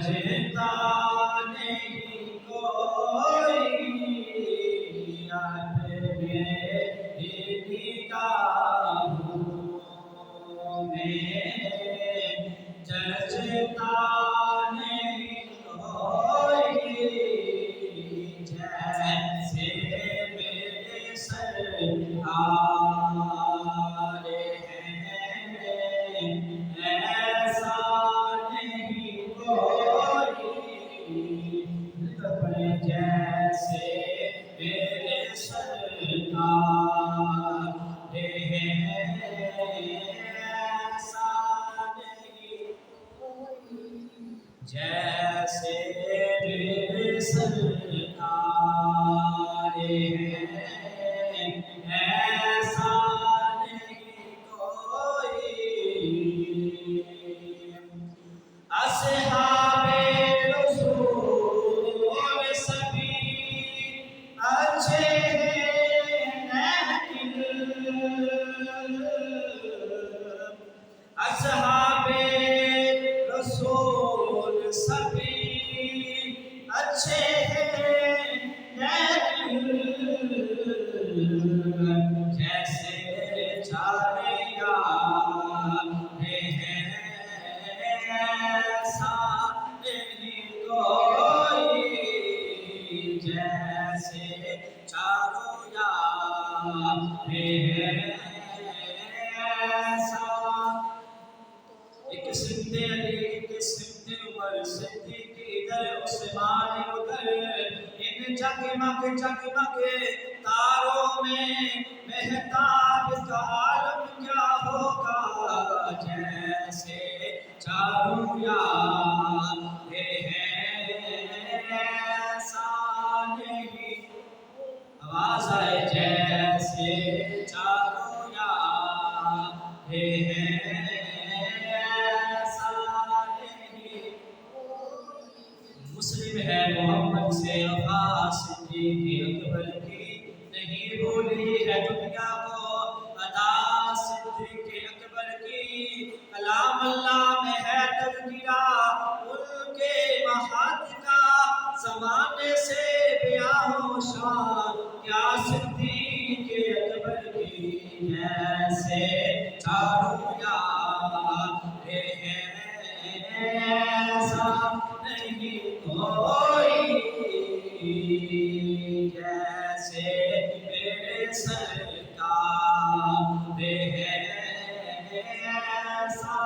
ججتا نہیں کوئی اب میری نگاہوں میں ججتا نہیں کوئی جیسے میرے سرکار ہیں ایسا نہیں کوئی جیسے میرے سرکار ہیں ایسا نہیں جیسے میرے سرکار ہیں ایسا نہیں کوئی اصحاب رسول سبھی اچھے ہیں لیکن اصحاب رسول سبھی اچھے ہیں لیکن جیسے چارے یار ہیں ایسا نہیں کوئی جیسے چاروں یار ہیں ایسا ایک سمت علی ایک سمت عمر صدیق ادھر عثمان ادھر ان جگمگ تاروں میں مہتاب کا عالم کیا ہوگا جیسے چاروں یار ہیں ایسا نہیں آواز آئے جیسے چاروں یار ہیں مسلم ہے محمد سے وفا صدیق اکبر کی نہیں بھولی ہے دنیا کو ادا صدیق اکبر کی کلام اللہ میں ہے تذکرہ ان کے محاط کا زمانے سے بیاہ و شان کیا صدیق اکبر کی جیسے چاروں یار ہیں ایسا نہیں کوئی جیسے میرے سرکار ہیں ایسا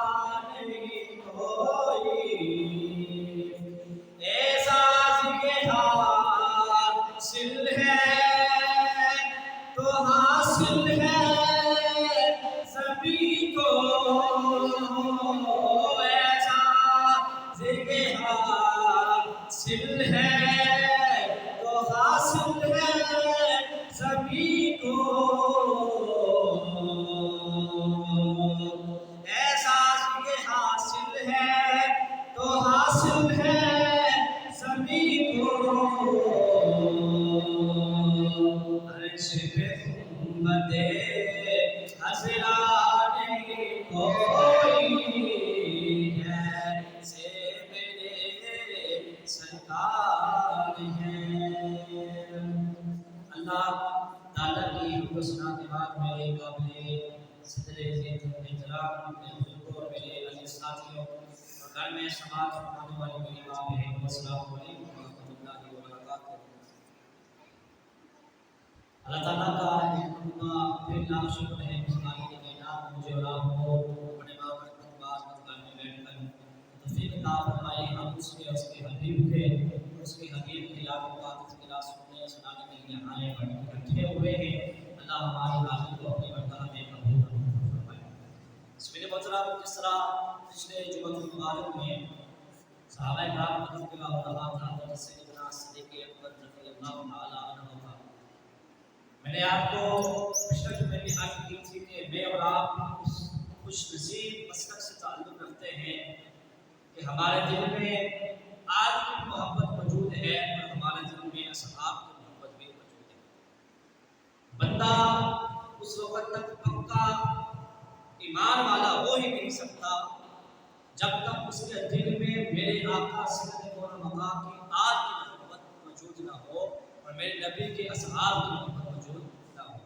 نہیں کوئی اعزاز کے حاصل ہے تو حاصل ہے سبھی کو حاصل ہے تو حاصل ہے سبھی کو احساس یہ حاصل ہے تو حاصل ہے سبھی کو عرش پہ امت حضرا نہیں کوئی جیسے سرکار ہیں اللہ تعالیٰ کی حسنہ دیوار میرے قابل صدر عزیز احترام اپنے بزرگوں اور میرے عزیز ساتھیوں اور گھر میں سماعت فرمانے والی میری ماں بہن السلام علیکم ورحمۃ اللہ وبرکاتہ اللہ تعالیٰ کا پھر لاکھ شکر ہے مسلمانی کے کائنات مجھے اور آپ کو اپنے بابرکت باز مقام میں بیٹھ کر توفیق عطا فرمائے ہم اس کے حبیب کے اس کے حبیب کی یاد و بات تذکرہ سنانے کے لیے آئے اکٹھے ہوئے ہیں اللہ ہماری حاضری کو اپنی برکات میں قبول فرمائے میرے محترم جس طرح پچھلے جمعہ المبارک میں صحابہ کرام کا تذکرہ ہو رہا تھا حضرت سیدنا صدیق اکبر رضی اللہ تعالی عنہ کا میں نے آپ کو پچھلے جمعے میں عرض کی تھی کہ میں اور آپ خوش نصیب مسلک سے تعلق رکھتے ہیں کہ ہمارے دل میں آج کی محبت موجود ہے اور ہمارے دل میں اصحاب کی محبت بھی موجود ہے بندہ اس وقت تک پکا ایمان والا ہو ہی نہیں سکتا جب تک اس کے دل میں میرے آقا سیدنا مولانا مقام کی آگ کی محبت موجود نہ ہو اور میرے نبی کے اصحاب کی محبت موجود نہ ہو۔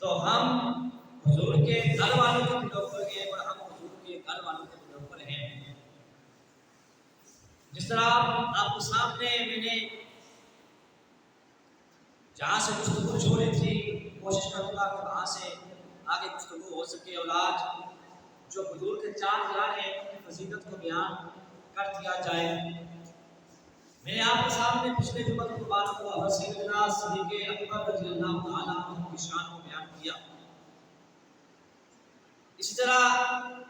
تو ہم حضور کے گھر والوں کے بلوں پر ہیں اور ہم حضور کے گھر والوں کے بلوں پر ہیں۔ جس طرح آپ کے سامنے میں نے جہاں سے گفتگو چھوڑی تھی، کوشش کروں گا کہ وہاں سے آگے گفتگو ہو سکے اور آج جو حضور کے چار یار ہیں ان کی فضیلت کو بیان کر دیا جائے۔ میں نے آپ کے سامنے پچھلے جمعہ کو مبارک ہوا حضرت سیدنا صدیق اکبر رضی اللہ تعالیٰ عنہ کی شان کو بیان کیا۔ اسی طرح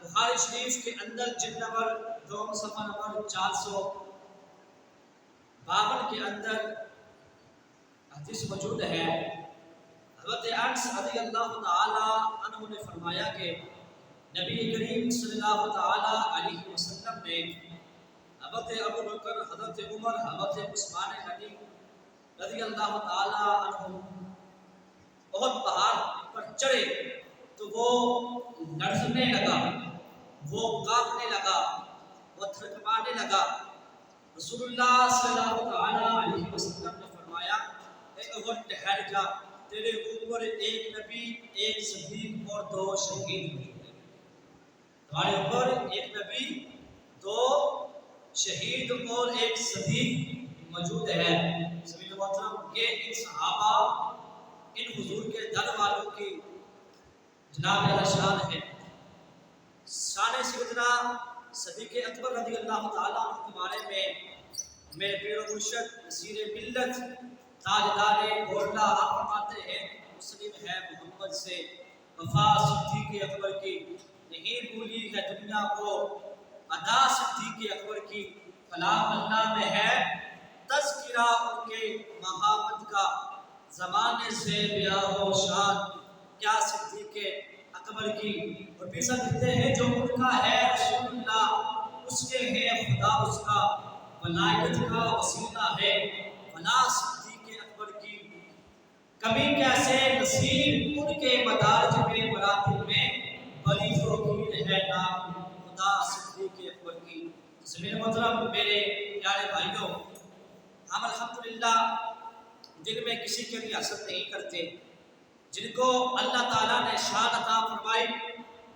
بخاری شریف کے اندر جلد نمبر 2 صفحہ نمبر 452 کے اندر حدیث موجود ہے۔ حضرت انس رضی اللہ تعالی عنہ نے فرمایا کہ نبی کریم صلی اللہ تعالی علیہ وسلم نے حضرت ابو بکر، حضرت عمر، حضرت عثمان غنی رضی اللہ تعالی عنہ بہت پہاڑ پر چڑھے تو وہ لرزنے لگا، وہ کانپنے لگا، وہ تھرتھرانے لگا۔ رسول اللہ صلی اللہ تعالی علیہ وسلم نے فرمایا اے عمر ٹھہر جا، تیرے اوپر ایک نبی، ایک صدیق اور 2 شہید موجود ہیں۔ تمہارے اوپر ایک نبی، 2 شہید اور ایک صدیق موجود ہے۔ سبحان محترم، یہ ان صحابہ، ان حضور کے در والوں کی جناب شان ہے۔ شان سیدنا صدیق اکبر رضی اللہ تعالیٰ عنہ کے بارے میں میرے پیر و مرشد نصیر ملت تاجدار گولڈا آپ فرماتے ہیں، مسلم ہے محمد سے وفا صدیق اکبر کی، نہیں بھولی ہے دنیا کو ادا صدیق اکبر کی، کلام اللہ میں ہے تذکرہ ان کے محمد کا، زمانے سے بیاہ و شان کیا صدیق اکبر کی۔ اور پیسہ کہتے ہیں جو ان کا ہے رسول اللہ، اس کے ہے خدا اس کا، ولایت کا وسیلہ ہے ولا صدیق اکبر کی، کبھی کیسے نصیب ان کے مدارج میں مراتب میں بڑی توقیر ہے نام خدا صدیق اکبر کی۔ میرے محترم، میرے پیارے بھائیوں، ہم الحمدللہ دل میں کسی کے لیے حسد نہیں کرتے، جن کو اللہ تعالیٰ نے شان عطا فرمائی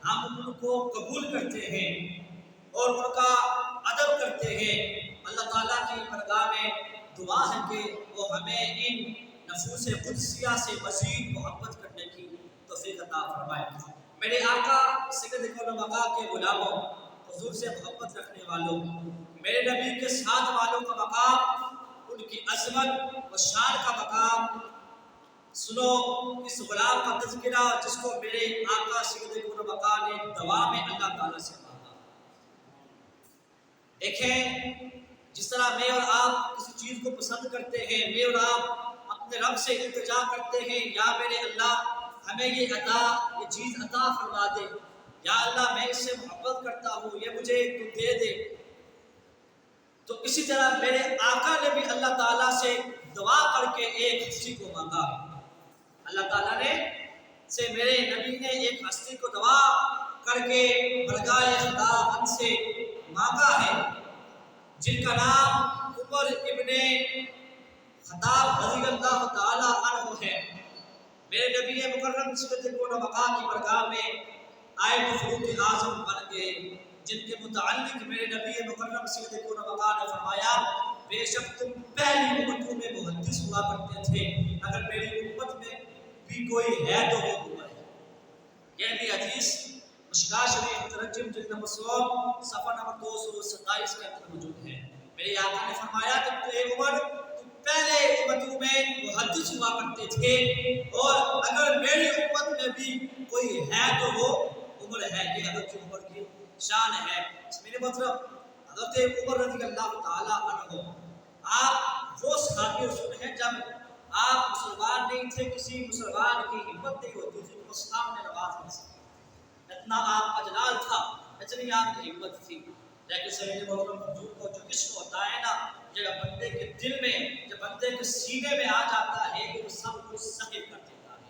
ہم ان کو قبول کرتے ہیں اور ان کا ادب کرتے ہیں۔ اللہ تعالیٰ کی بارگاہ میں دعا ہے کہ وہ ہمیں ان نفوس قدسیہ سے مزید محبت کرنے کی توفیق عطا فرمائے۔ میرے آقا سید مقام کے غلاموں، حضور سے محبت رکھنے والوں، میرے نبی کے ساتھ والوں کا مقام، ان کی عظمت و شان کا مقام سنو، اس غلام کا تذکرہ جس کو میرے آقا سید مقام نے دعا میں اللہ تعالیٰ سے مانگا۔ دیکھیں، جس طرح میں اور آپ کسی چیز کو پسند کرتے ہیں، میں اور آپ اپنے رب سے التجا کرتے ہیں، یا میرے اللہ ہمیں یہ چیز عطا فرما دے، یا اللہ میں اس سے محبت کرتا ہوں، یہ مجھے تو دے دے۔ تو اسی طرح میرے آقا نے بھی اللہ تعالیٰ سے دعا کر کے ایک ہستی کو مانگا۔ اللہ تعالیٰ نے سے میرے نبی نے ایک ہستی کو دعا کر کے بارگاہ خدا سے مانگا ہے، جن کا نام عمر ابن خطاب رضی اللہ تعالی عنہ ہے۔ میرے نبی مکرم صلی اللہ مقام کی بارگاہ میں آئے تو فاروق اعظم بن گئے، جن کے متعلق میرے نبی مکرم صلی اللہ مقام نے فرمایا بے شک تم پہلی امتوں میں محدث ہوا کرتے تھے، اگر میری امت میں بھی کوئی ہے تو وہ عمر ہے۔ یہ بھی حدیث مشکاہ شریف مترجم جلد نمبر 100 صفحہ نمبر 227 کے اندر موجود ہے۔ میرے آقا نے فرمایا کہ اے عمر تم پہلے امتوں میں محدث ہوا کرتے تھے، اور اگر میری امت میں بھی کوئی ہے تو وہ عمر ہے۔ یہ حضرت عمر کی شان ہے۔ میرے مطلب حضرت عمر رضی اللہ تعالی عنہ، آپ وہ صحابی رسول ہیں جب آپ مسلمان نہیں تھے، کسی مسلمان کی ہمت نہیں ہوتی تھی وہ سامنے نماز پڑھ سکے، اتنا آپ کا جلال تھا، اتنی آپ کی ہمت تھی۔ لیکن سید حضور کو جو عشق ہوتا ہے نا، جب بندے کے دل میں، جب بندے کے سینے میں آ جاتا ہے وہ سب کچھ سہل کر دیتا ہے۔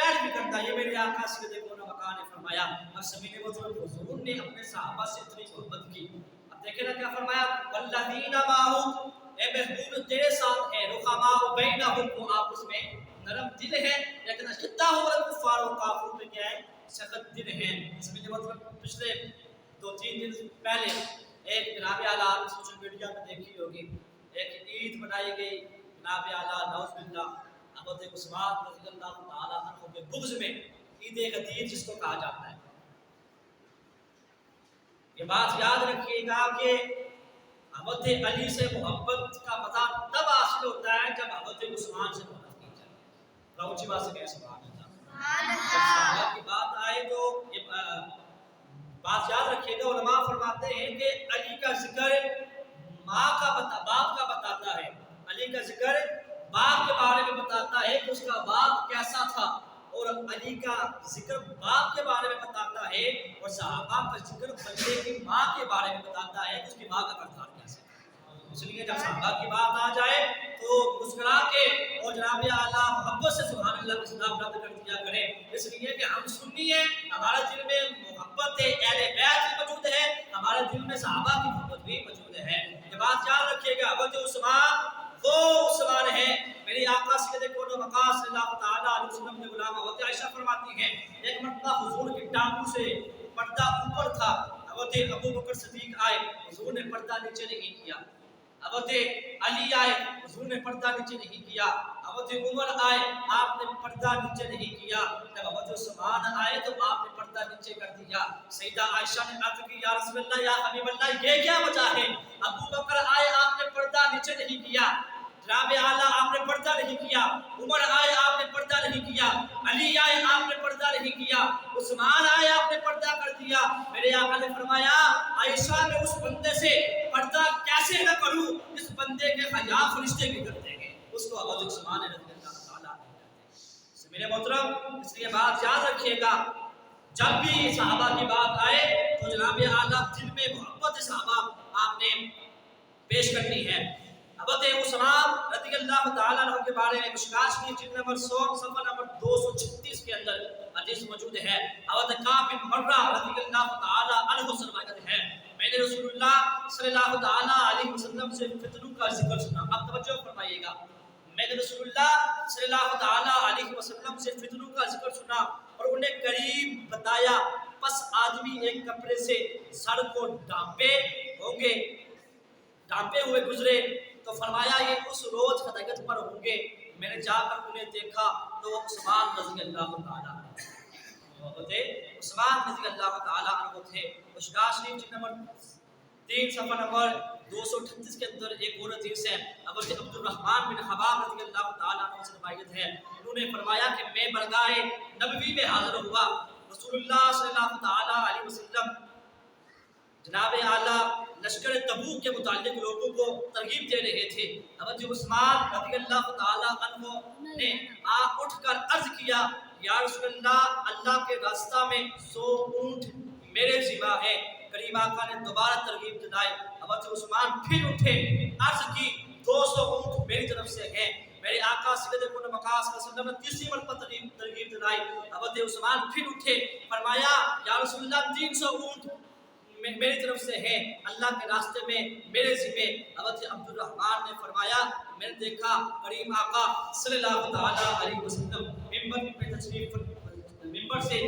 پیروی کرتا ہے. یہ میرے آقا سید کون مکان نے فرمایا. اب سمجھنے وہ حضور نے اپنے صحابہ سے اتنی محبت کی. اب دیکھیں نا کیا فرمایا, والذین معه, اے محبوب تیرے ساتھ ہے, رحماء بینہم, وہ آپس میں نرم دل ہے, لیکن اشداء الکفار و کافروں میں کیا ہے, سخت دل ہے. سمجھنے مطلب پچھلے 2-3 دن پہلے ایک جناب اعلیٰ آپ سوشل میڈیا میں دیکھی ہوگی, ایک عید منائی گئی جناب اعلیٰ نعوذ باللہ حضرت عثمان رضی اللہ تعالیٰ عنہ کے بغض میں, عید غدیر جس کو کہا جاتا ہے. یہ بات یاد رکھیے گا کہ حضرت علی سے محبت کا پتہ تب حاصل ہوتا ہے جب حضرت عثمان سے محبت کی جائے. اونچی بات سے کہہ سبحان اللہ. صحابہ کی بات آئے تو یہ بات یاد رکھیے گا, علماء فرماتے ہیں کہ علی کا ذکر باپ کا بتاتا ہے, علی کا ذکر باپ کے بارے میں بتاتا ہے کہ اس کا باپ کیسا تھا, اور علی کا ذکر باپ کے بارے میں بتاتا ہے, اور صحابہ کا ذکر بندے کی ماں کے بارے میں بتاتا ہے کہ اس کی ماں کا کردار کیسا ہے. اس لیے جب صحابہ کی بات آ جائے تو مسکرا کے اور جناب اعلیٰ محبت سے سبحان اللہ کا صدا بلند کر دیا کریں, اس لیے کہ ہم سنی ہیں, ہمارے دل میں محبت اہل بیت بھی موجود ہے, ہمارے دل میں صحابہ کی محبت بھی موجود ہے. یہ بات یاد رکھیے گا, حضرت عثمان وہ عثمان ہے, میری آقا سید کون مقام صلی اللہ تعالیٰ علیہ وسلم نے غلام حضرت عائشہ فرماتی ہیں, ایک مرتبہ حضور کے ٹانگوں سے پردہ اوپر تھا, حضرت ابو بکر صدیق آئے, حضور نے پردہ نیچے نہیں کیا. حضرت علی آئے, حضور نے پردہ نیچے نہیں کیا. حضرت عمر آئے, آپ نے پردہ نیچے نہیں کیا. جب حضرت عثمان آئے تو آپ نے پردہ نیچے کر دیا. سیدہ عائشہ نے عرض کی, یا رسول اللہ, یا حبیب اللہ, یہ کیا وجہ ہے؟ ابو بکر آئے, آپ نے پردہ نیچے نہیں کیا. جناب اعلیٰ آپ نے پردہ نہیں کیا. عمر آئے, آپ نے پردہ نہیں کیا. علی آئے, آپ نے پردہ نہیں کیا. عثمان آئے, آپ نے پردہ کر دیا. میرے آقا نے فرمایا, عائشہ میں اس بندے سے پردہ کیسے نہ کروں جس بندے کے حیا فرشتے بھی کرتے ہیں, اس کو حضرت عثمان رضی اللہ تعالیٰ عنہ کہتے ہیں. میرے محترم, اس لیے بات یاد رکھیے گا, جب بھی صحابہ کی بات آئے تو جناب اعلیٰ دل میں محبت صحابہ آپ نے پیش کرنی ہے. حضرت عثمان رضی اللہ تعالیٰ عنہ کے بارے میں مشکات شریف جلد نمبر 100 صفحہ نمبر 236 کے اندر حدیث موجود ہے. حضرت کعب بن مرہ رضی اللہ تعالیٰ عنہ سے روایت ہے, میں نے رسول اللہ صلی اللہ تعالیٰ علیہ وسلم سے فتنوں کا ذکر سنا. اب توجہ فرمائیے گا, میں نے رسول اللہ صلی اللہ تعالیٰ علیہ وسلم سے فتنوں کا ذکر سنا اور انہیں قریب بتایا. پس آدمی ایک کپڑے سے سر کو ڈھانپے ہوں گے, ڈھانپے ہوئے گزرے تو فرمایا یہ اس روز خطیت پر ہوں گے. میں نے جا کر انہیں دیکھا تو وہ عثمان رضی اللہ تعالیٰ عثمان رضی اللہ تعالیٰ عنہ تھے. مشکات شریف جلد نمبر 3 صفحہ نمبر 238 کے اندر ایک اور حدیث ہے, حضرت عبد الرحمن بن خباب رضی اللہ تعالیٰ عنہ سے روایت ہے. انہوں نے فرمایا کہ میں برگاہ نبوی میں حاضر ہوا, رسول اللہ صلی اللہ تعالیٰ علیہ وسلم جناب اعلیٰ لشکر تبوک کے متعلق لوگوں کو ترغیب دے رہے تھے. حضرت عثمان رضی اللہ تعالیٰ عنہ نے اٹھ کر عرض کیا, یا رسول اللہ, اللہ کے راستہ میں 100 اونٹ میرے ذمہ ہے. کریم آقا نے دوبارہ ترغیب دلائی. حضرت عثمان پھر اٹھے, عرض کی 200 اونٹ میری طرف سے ہیں. میرے آقا سید کون مقام صلی اللہ علیہ وسلم نے تیسری مرتبہ ترغیب دلائی. حضرت عثمان پھر اٹھے, فرمایا یا رسول اللہ 300 اونٹ میری طرف سے ہے, اللہ کے راستے میں میرے ذمہ. حضرت عبد الرحمن نے فرمایا, میں نے دیکھا کریم آقا صلی اللہ تعالیٰ علیہ وسلم ممبر پہ تشریف, ممبر سے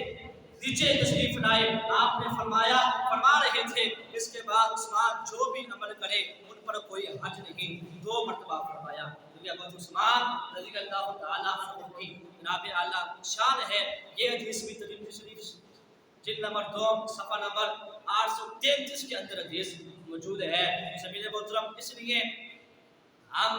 نیچے تشریف لائے. آپ نے فرما رہے تھے, اس کے بعد عثمان جو بھی عمل کرے ان پر کوئی حج نہیں. 2 مرتبہ فرمایا. حضرت عثمان رضی اللہ تعالیٰ عنہ کی جناب اعلیٰ شان ہے. یہ حدیث بھی ترمذی شریف جلد نمبر 2 صفحہ نمبر 833 کے اندر حدیث موجود ہے. سبیل محترم, اس لیے ہم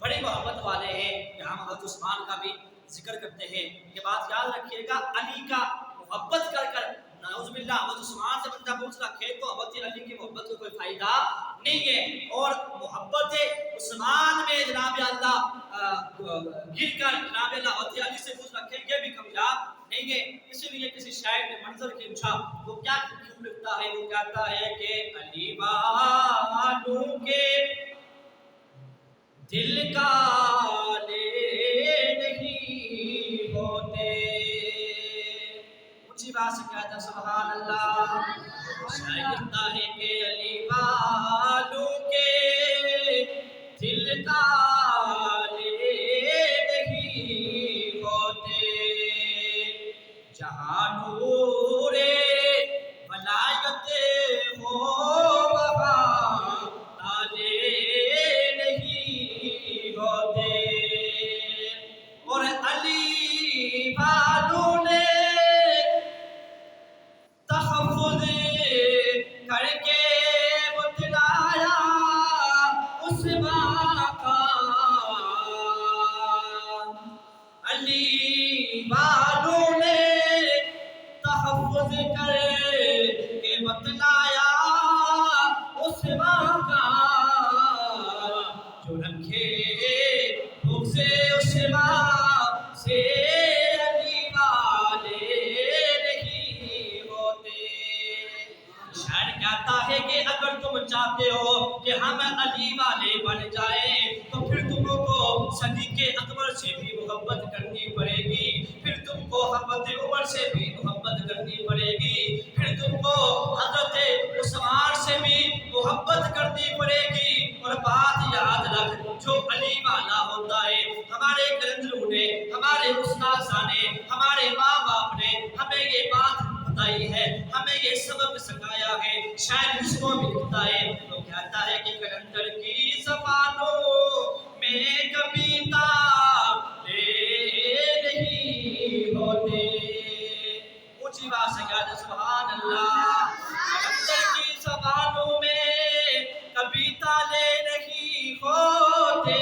بڑی محبت والے ہیں کہ ہم حضرت عثمان کا بھی ذکر کرتے ہیں. یہ بات یاد رکھیے گا, علی کا محبت کر کر نعوذ باللہ حضرت عثمان سے بندہ بغض رکھے تو حضرت علی کی محبت کو کوئی فائدہ نہیں ہے. اور محبت عثمان میں جناب اللہ گر کر جناب اللہ حضرت علی سے بغض رکھے, یہ بھی کامیاب نہیں ہے. اسی لیے کسی شاعر نے منظر کے پوچھا, وہ کیا کیوں لکھتا ہے, وہ کہتا ہے کہ علی والوں کے دل کالے نہیں ہوتے, سے کہتا سبحان اللہ. شاعر کہتا ہے کہ علی والوں کے دل کالے نہیں ہوتے، جہاں نور ولایت ہو وہاں تالے نہیں ہوتے. اور علی والوں نے تحفظ کر کے بتلایا اس ماں کا. علی والوں نے تحفظ کر کے بتلایا اس ماں کا، جو رکھے بغض اس ماں سے علی والے نہیں ہوتے. شاعر کہتا ہے کہ اگر تم چاہتے ہو کہ ہم علی والے بن جائیں تو پھر تم کو صدیق اکبر سے بھی محبت کرنی پڑے گی، پھر تم کو حضرت عمر سے بھی محبت کرنی پڑے گی، پھر تم کو حضرت عثمان سے بھی محبت کرنی پڑے گی. اور بات یاد رکھ، جو علی والا ہوتا ہے، ہمارے کلندروں نے، ہمارے استاذہ نے، ہمارے ماں باپ نے ہمیں یہ بات بتائی ہے، ہمیں یہ سبق سکھایا ہے. شاید اس کو بھی لکھتا ہے تو کہتا ہے کہ کلندر کی زبانوں میں کبھی تالے نہیں ہوتے. اونچی بات سے کہتے سبحان اللہ. کلندر کی زبانوں میں کبھی تالے نہیں ہوتے،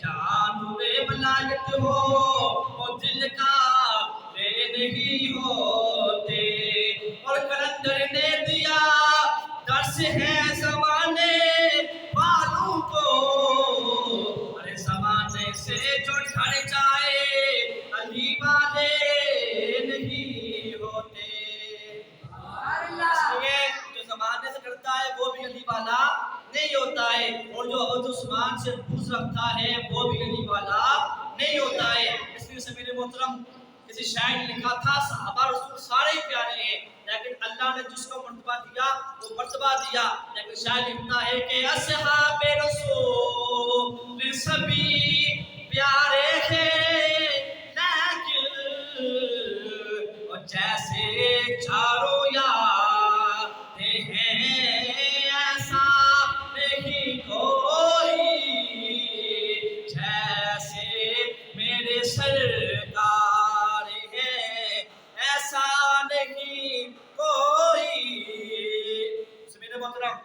جہاں نور ولایت ہو وہ دل کالے نہیں ہوتے. اور کلندر نے دیا درس ہے زمانے والوں کو، ارے زمانے سے جو ڈر جائے علی والے نہیں ہوتے. اس لیے جو زمانے سے ڈرتا ہے وہ بھی علی والا نہیں ہوتا ہے، اور جو حضرت عثمان سے بغض رکھتا ہے وہ بھی علی والا نہیں ہوتا ہے. اس لیے سے میرے محترم کسی شاعر نے لکھا تھا صحابہ رسول سارے پیارے ہیں، لیکن اللہ نے جس کو مرتبہ دیا وہ مرتبہ دیا. لیکن شاعر لکھتا ہے کہ اصحاب رسول سبھی پیارے ہیں، لیکن اور جیسے چاروں یاریں ہیں ایسا نہیں کوئی، جیسے میرے سرکار ہیں ایسا نہیں کوئی. میرے محترم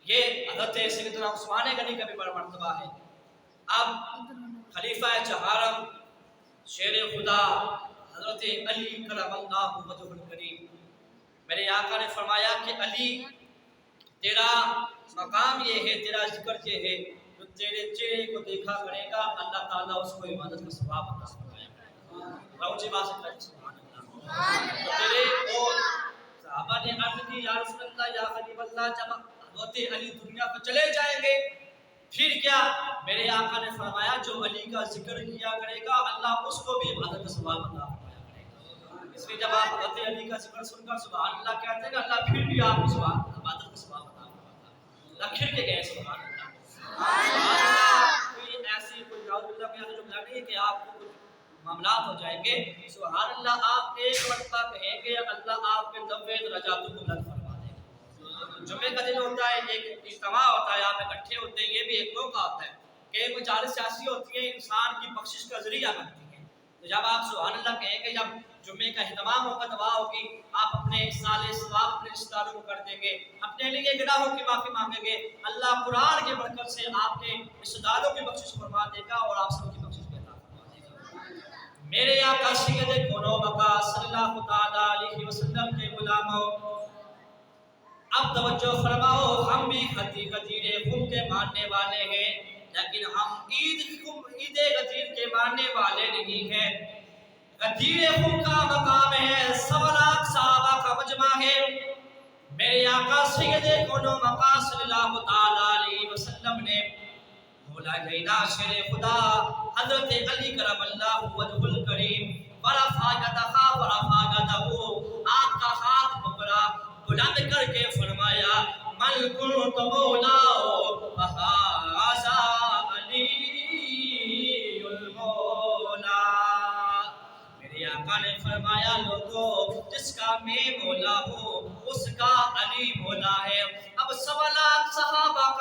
یہ حضرت سیدنا عثمان غنی کا بھی بڑا مرتبہ ہے. اب خلیفہ چہارم شیر خدا حضرت علی کرم اللہ وجہہ الکریم، میرے آقا نے فرمایا کہ علی تیرا مقام یہ ہے، تیرا ذکر یہ ہے، جو تیرے چہرے کو دیکھا کرے گا اللہ تعالیٰ اس کو عبادت کا ثواب عطا فرمائے گا. اونچی بات سے کہتے سبحان اللہ. تیرے اور صحابہ نے عرض کی یا رسول اللہ یا حبیب اللہ، جب حضرت علی دنیا کو چلے جائیں گے پھر کیا؟ میرے آقا نے فرمایا جو علی کا ذکر کیا کرے گا اللہ اس کو بھی عبادت کا ثواب عطا فرمایا کرے گا. اس لیے جب آپ حضرت علی کا ذکر سن کر سبحان اللہ کہتے ہیں اللہ پھر بھی آپ کو عبادت کا ثواب عطا فرماتا ہے. اللہ پھر کے گئے سبحان اللہ. سبحان اللہ. کوئی ایسی کوئی نعوذ باللہ میں جو نہیں ہے کہ آپ کو کچھ معاملات ہو جائیں گے. سبحان اللہ آپ ایک مرتبہ کہیں گے اللہ آپ کے 90 درجات کو بلند فرما دے گا. جمعے کا دن ہوتا ہے، ایک اجتماع ہوتا ہے، آپ اکٹھے ہوتے ہیں، یہ بھی ایک موقع ہوتا ہے کہ مجالس ایسی ہوتی ہیں انسان کی بخشش کا ذریعہ بنتی ہیں. تو جب آپ سبحان اللہ کہیں گے، جب جمعے کا اہتمام ہوگا، دعا ہوگی، آپ اپنے سال ثواب اپنے رشتہ داروں کو کر دیں گے، اپنے لیے گناہوں کی معافی مانگیں گے، اللہ قرآن کے برکت سے آپ کے رشتہ داروں کی بخشش فرما دے گا اور آپ سب کی بخشش بھی عطا فرما دے گا. میرے آقا سید کون و بقا صلی اللہ تعالیٰ علیہ وسلم کے غلاموں، اب توجہ فرماؤ، ہم بھی غدیر خم کے ماننے والے ہیں، لیکن ہم عید غدیر کے ماننے والے نہیں ہیں. غدیر خم کا مقام ہے، 100 لاکھ صحابہ کا مجمع ہے. میرے آقا سید کون و بقا صلی اللہ تعالیٰ علیہ وسلم نے مولا گینا شیر خدا حضرت علی کرم اللہ وجہ الکریم ورفع یدہ ورفع یدہ، آپ کا ہاتھ پکڑا بلند کر کے فرمایا من کنت مولاہ فہذا علی المولا۔ میرے آقا نے فرمایا لوگوں جس کا میں مولا ہوں اس کا علی مولا ہے۔ اب 1.25 لاکھ صحابہ